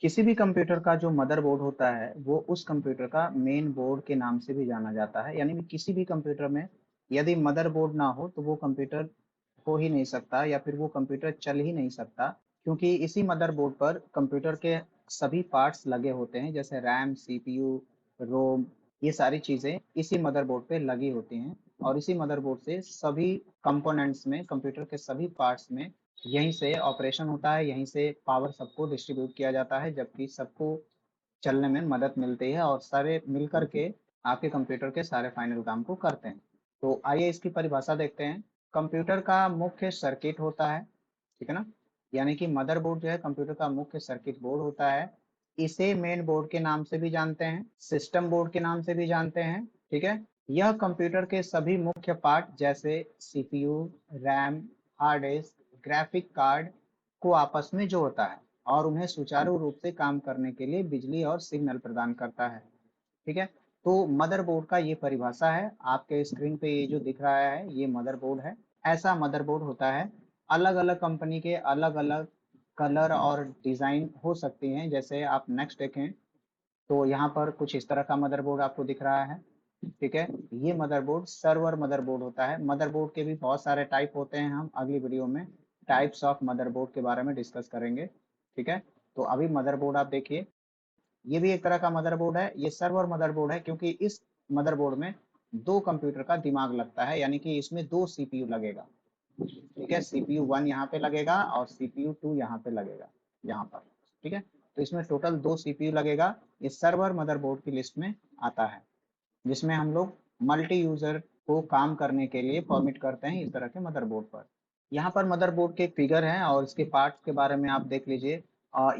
किसी भी कंप्यूटर का जो मदरबोर्ड होता है वो उस कंप्यूटर का मेन बोर्ड के नाम से भी जाना जाता है। यानी कि किसी भी कंप्यूटर में यदि मदरबोर्ड ना हो तो वो कंप्यूटर हो ही नहीं सकता या फिर वो कंप्यूटर चल ही नहीं सकता, क्योंकि इसी मदरबोर्ड पर कंप्यूटर के सभी पार्ट्स लगे होते हैं, जैसे रैम, सीपीयू, रोम, ये सारी चीजें इसी मदरबोर्ड पे लगी होती हैं। और इसी मदरबोर्ड से सभी कंपोनेंट्स में, कंप्यूटर के सभी पार्ट्स में यहीं से ऑपरेशन होता है, यहीं से पावर सबको डिस्ट्रीब्यूट किया जाता है, जबकि सबको चलने में मदद मिलती है और सारे मिलकर के आपके कंप्यूटर के सारे फाइनल काम को करते हैं। तो आइए इसकी परिभाषा देखते हैं। कंप्यूटर का मुख्य सर्किट होता है, ठीक है ना। यानी कि मदरबोर्ड जो है कंप्यूटर का मुख्य सर्किट बोर्ड होता है। इसे मेन बोर्ड के नाम से भी जानते हैं, सिस्टम बोर्ड के नाम से भी जानते हैं, ठीक है। यह कंप्यूटर के सभी मुख्य पार्ट जैसे CPU, RAM, hard disk, graphic card को आपस में जोड़ता है और उन्हें सुचारू रूप से काम करने के लिए बिजली और सिग्नल प्रदान करता है, ठीक है। तो मदरबोर्ड का ये परिभाषा है। आपके स्क्रीन पे ये जो दिख रहा है ये मदरबोर्ड है। ऐसा मदरबोर्ड होता है। अलग अलग कंपनी के अलग अलग कलर और डिजाइन हो सकती हैं। जैसे आप नेक्स्ट देखें तो यहाँ पर कुछ इस तरह का मदरबोर्ड आपको दिख रहा है, ठीक है। ये मदरबोर्ड सर्वर मदरबोर्ड होता है। मदरबोर्ड के भी बहुत सारे टाइप होते हैं, हम अगली वीडियो में टाइप्स ऑफ मदरबोर्ड के बारे में डिस्कस करेंगे, ठीक है। तो अभी मदरबोर्ड आप देखिए, ये भी एक तरह का मदरबोर्ड है। ये सर्वर मदरबोर्ड है क्योंकि इस मदरबोर्ड में दो कंप्यूटर का दिमाग लगता है, यानी कि इसमें दो सीपीयू लगेगा, ठीक है। सीपीयू 1 यहाँ पे लगेगा और सीपीयू 2 यहाँ पे लगेगा, यहाँ पर, ठीक है। तो इसमें टोटल दो सीपीयू लगेगा। ये सर्वर मदरबोर्ड की लिस्ट में आता है, जिसमें हम लोग मल्टी यूजर को काम करने के लिए फॉर्मेट करते हैं इस तरह के मदरबोर्ड पर। यहाँ पर मदरबोर्ड के एक फिगर है और इसके पार्ट्स के बारे में आप देख लीजिए।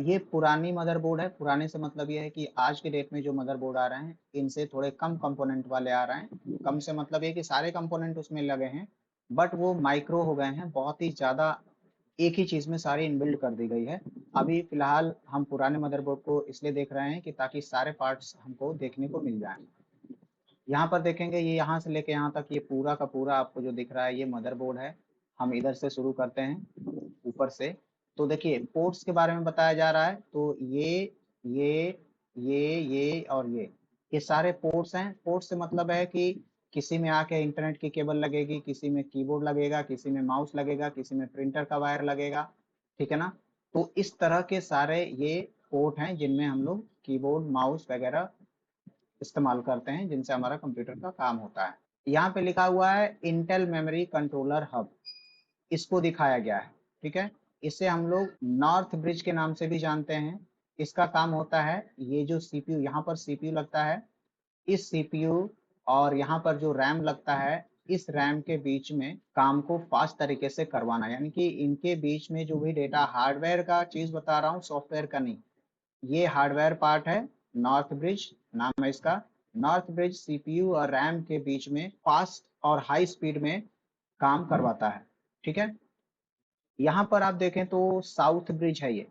ये पुरानी मदरबोर्ड है। पुराने से मतलब ये है कि आज के डेट में जो मदरबोर्ड आ रहे हैं इनसे थोड़े कम कंपोनेंट वाले आ रहे हैं। कम से मतलब ये कि सारे कंपोनेंट उसमें लगे हैं, बट वो माइक्रो हो गए हैं, बहुत ही ज्यादा एक ही चीज में सारी इनबिल्ड कर दी गई है। अभी फिलहाल हम पुराने मदरबोर्ड को इसलिए देख रहे हैं कि ताकि सारे पार्ट्स हमको देखने को मिल जाएं। यहाँ पर देखेंगे ये यहाँ से लेके यहाँ तक ये पूरा का पूरा आपको जो दिख रहा है ये मदरबोर्ड है। हम इधर से शुरू करते हैं ऊपर से। तो देखिए पोर्ट्स के बारे में बताया जा रहा है। तो ये ये और ये सारे पोर्ट्स हैं। पोर्ट से मतलब है कि किसी में आके इंटरनेट की केबल लगेगी, किसी में कीबोर्ड लगेगा, किसी में माउस लगेगा, किसी में प्रिंटर का वायर लगेगा, ठीक है ना। तो इस तरह के सारे ये पोर्ट हैं जिनमें हम लोग कीबोर्ड, माउस वगैरह इस्तेमाल करते हैं, जिनसे हमारा कंप्यूटर का काम होता है। यहाँ पे लिखा हुआ है इंटेल मेमोरी कंट्रोलर हब, इसको दिखाया गया है, ठीक है। इसे हम लोग नॉर्थ ब्रिज के नाम से भी जानते हैं। इसका काम होता है ये जो सीपीयू, यहाँ पर सीपीयू लगता है, इस सीपीयू और यहाँ पर जो रैम लगता है, इस रैम के बीच में काम को फास्ट तरीके से करवाना। यानी कि इनके बीच में जो भी डेटा, हार्डवेयर का चीज बता रहा हूँ, सॉफ्टवेयर का नहीं। ये हार्डवेयर पार्ट है, नॉर्थ ब्रिज नाम है इसका। नॉर्थ ब्रिज सीपीयू और रैम के बीच में फास्ट और हाई स्पीड में काम करवाता है, ठीक है। यहाँ पर आप देखें तो साउथ ब्रिज है ये।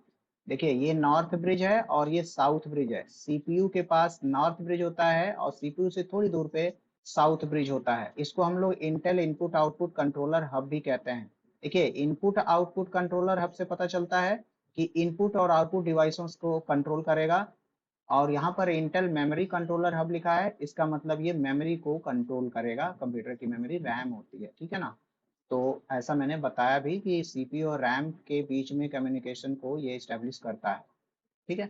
देखिए ये नॉर्थ ब्रिज है और ये साउथ ब्रिज है। सीपीयू के पास नॉर्थ ब्रिज होता है और सीपीयू से थोड़ी दूर पे साउथ ब्रिज होता है। इसको हम लोग Intel input output controller hub भी कहते हैं। देखिए इनपुट आउटपुट कंट्रोलर हब से पता चलता है कि इनपुट और आउटपुट डिवाइसों को कंट्रोल करेगा। और यहाँ पर इंटेल मेमोरी कंट्रोलर हब लिखा है, इसका मतलब ये मेमोरी को कंट्रोल करेगा। कंप्यूटर की मेमोरी रैम होती है, ठीक है ना। तो ऐसा मैंने बताया भी कि सीपीयू और रैम के बीच में कम्युनिकेशन को ये स्टेब्लिश करता है, ठीक है।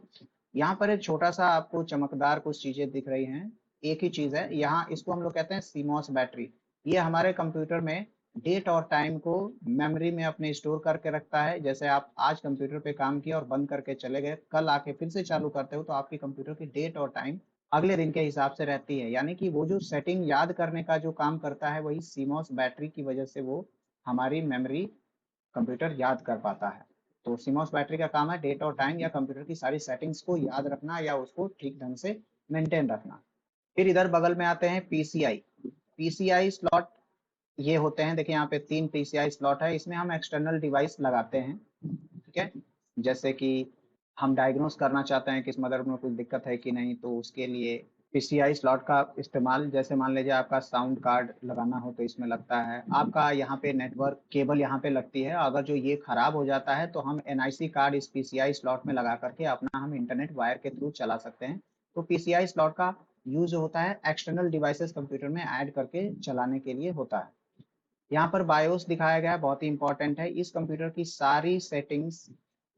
यहाँ पर एक छोटा सा आपको चमकदार कुछ चीजें दिख रही हैं। एक ही चीज है यहाँ, इसको हम लोग कहते हैं सीमॉस बैटरी। ये हमारे कंप्यूटर में डेट और टाइम को मेमोरी में अपने स्टोर करके रखता है। जैसे आप आज कंप्यूटर पे काम किया और बंद करके चले गए, कल आके फिर से चालू करते हो तो आपकी कंप्यूटर की डेट और टाइम अगले दिन के हिसाब से रहती है। यानी कि वो जो सेटिंग याद करने का जो काम करता है वही सीमॉस बैटरी की वजह से वो हमारी मेमोरी कंप्यूटर याद कर पाता है। तो सीमॉस बैटरी का काम है डेट और टाइम या कंप्यूटर की सारी सेटिंग्स को याद रखना या उसको ठीक ढंग से मेंटेन रखना। फिर इधर बगल में आते हैं पीसीआई। पीसीआई स्लॉट ये होते हैं। देखिए यहाँ पे 3 पीसीआई स्लॉट है। इसमें हम एक्सटर्नल डिवाइस लगाते हैं, ठीक है। जैसे कि हम डायग्नोस करना चाहते हैं कि इस मदर में कुछ दिक्कत है कि नहीं, तो उसके लिए पीसीआई स्लॉट का इस्तेमाल, जैसे मान लीजिए आपका साउंड कार्ड लगाना हो तो इसमें लगता है, आपका यहाँ पे नेटवर्क केबल यहाँ पे लगती है, अगर जो ये खराब हो जाता है तो हम एनआईसी कार्ड इस पीसीआई स्लॉट में लगा करके अपना हम इंटरनेट वायर के थ्रू चला सकते हैं। तो पीसीआई स्लॉट का यूज होता है एक्सटर्नल डिवाइसेस कंप्यूटर में ऐड करके चलाने के लिए होता है। यहाँ पर बायोस दिखाया गया है, बहुत ही इंपॉर्टेंट है। इस कंप्यूटर की सारी सेटिंग्स,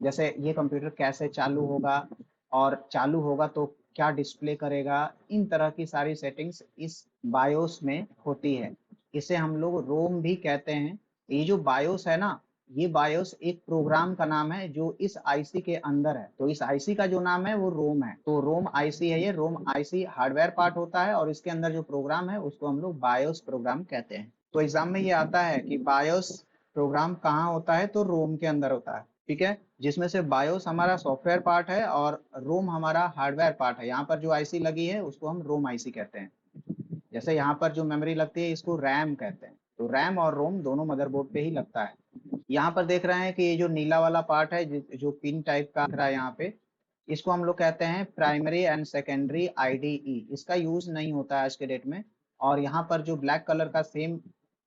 जैसे ये कंप्यूटर कैसे चालू होगा और चालू होगा तो क्या डिस्प्ले करेगा, इन तरह की सारी सेटिंग्स इस बायोस में होती है। इसे हम लोग रोम भी कहते हैं। ये जो बायोस है ना, ये बायोस एक प्रोग्राम का नाम है जो इस आईसी के अंदर है। तो इस आईसी का जो नाम है वो रोम है। तो रोम आईसी है, ये रोम आईसी हार्डवेयर पार्ट होता है और इसके अंदर जो प्रोग्राम है उसको हम लोग बायोस प्रोग्राम कहते हैं। तो एग्जाम में ये आता है कि बायोस प्रोग्राम कहाँ होता है, तो रोम के अंदर होता है। ठीक है, जिसमें से बायोस हमारा सॉफ्टवेयर पार्ट है और रोम हमारा हार्डवेयर पार्ट है। यहाँ पर जो आईसी लगी है उसको हम रोम आईसी कहते हैं। जैसे यहाँ पर जो मेमोरी लगती है इसको रैम कहते हैं। तो रैम और रोम दोनों मदरबोर्ड पे ही लगता है। यहाँ पर देख रहे हैं कि ये जो नीला वाला पार्ट है जो पिन टाइप का दिख रहा है यहाँ पे, इसको हम लोग कहते हैं प्राइमरी एंड सेकेंडरी आईडीई। इसका यूज नहीं होता है आज के डेट में। और यहाँ पर जो ब्लैक कलर का सेम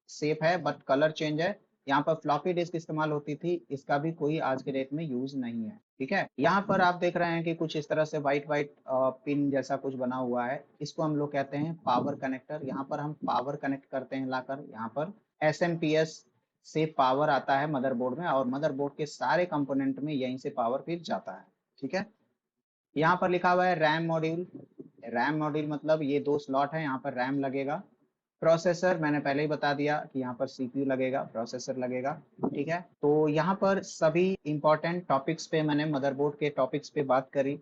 शेप है बट कलर चेंज है, यहाँ पर फ्लॉपी डिस्क इस्तेमाल होती थी, इसका भी कोई आज के डेट में यूज नहीं है। ठीक है, यहाँ पर आप देख रहे हैं कि कुछ इस तरह से व्हाइट व्हाइट पिन जैसा कुछ बना हुआ है, इसको हम लोग कहते हैं पावर कनेक्टर। यहाँ पर हम पावर कनेक्ट करते हैं लाकर यहाँ पर। एसएमपीएस से पावर आता है मदरबोर्ड में और मदरबोर्ड के सारे कंपोनेंट में यहीं से पावर फिर जाता है। ठीक है, यहाँ पर लिखा हुआ है रैम मॉड्यूल। रैम मॉड्यूल मतलब ये दो स्लॉट है, यहाँ पर रैम लगेगा। प्रोसेसर मैंने पहले ही बता दिया कि यहाँ पर सीपीयू लगेगा, प्रोसेसर लगेगा। ठीक है, तो यहाँ पर सभी इंपॉर्टेंट टॉपिक्स पे मैंने मदरबोर्ड के टॉपिक्स पे बात करी।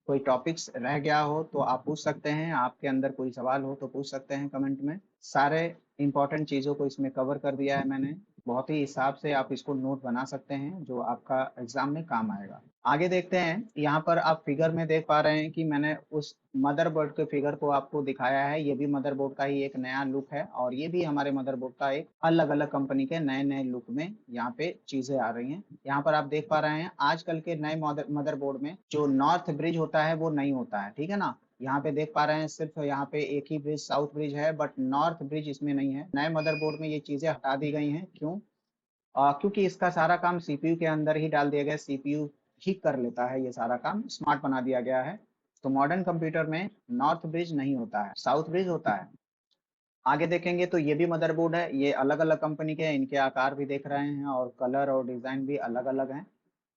कोई टॉपिक्स रह गया हो तो आप पूछ सकते हैं, आपके अंदर कोई सवाल हो तो पूछ सकते हैं कमेंट में। सारे इंपॉर्टेंट चीज़ों को इसमें कवर कर दिया है मैंने। बहुत ही हिसाब से आप इसको नोट बना सकते हैं जो आपका एग्जाम में काम आएगा। आगे देखते हैं, यहाँ पर आप फिगर में देख पा रहे हैं कि मैंने उस मदरबोर्ड के फिगर को आपको दिखाया है। ये भी मदरबोर्ड का ही एक नया लुक है और ये भी हमारे मदरबोर्ड का एक अलग अलग कंपनी के नए नए लुक में यहाँ पे चीजें आ रही हैं। यहाँ पर आप देख पा रहे हैं आजकल के नए मदरबोर्ड में जो नॉर्थ ब्रिज होता है वो नहीं होता है। ठीक है ना, यहाँ पे देख पा रहे हैं सिर्फ यहाँ पे एक ही ब्रिज साउथ ब्रिज है बट नॉर्थ ब्रिज इसमें नहीं है। नए मदरबोर्ड में ये चीजें हटा दी गई हैं। क्यों? क्योंकि इसका सारा काम सीपीयू के अंदर ही डाल दिया गया, सीपीयू ही कर लेता है, ये सारा काम स्मार्ट बना दिया गया है। तो मॉडर्न कंप्यूटर में नॉर्थ ब्रिज नहीं होता है, साउथ ब्रिज होता है। आगे देखेंगे तो ये भी मदरबोर्ड है, ये अलग अलग कंपनी के हैं, इनके आकार भी देख रहे हैं और कलर और डिजाइन भी अलग अलग हैं।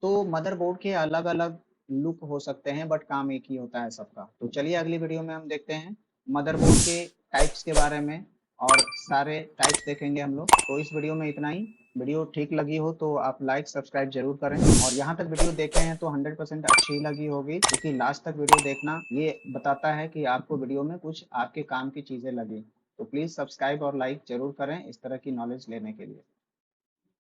तो मदरबोर्ड के अलग अलग लुक हो सकते हैं बट काम एक ही होता है सबका। तो चलिए अगली वीडियो में हम देखते हैं मदरबोर्ड के टाइप्स के बारे में और सारे टाइप्स देखेंगे हम लोग। तो इस वीडियो में इतना ही। वीडियो ठीक लगी हो तो आप लाइक सब्सक्राइब जरूर करें और यहाँ तक वीडियो देखे हैं तो 100% अच्छी ही लगी होगी, क्योंकि लास्ट तक वीडियो देखना ये बताता है कि आपको वीडियो में कुछ आपके काम की चीजें लगी। तो प्लीज सब्सक्राइब और लाइक जरूर करें इस तरह की नॉलेज लेने के लिए।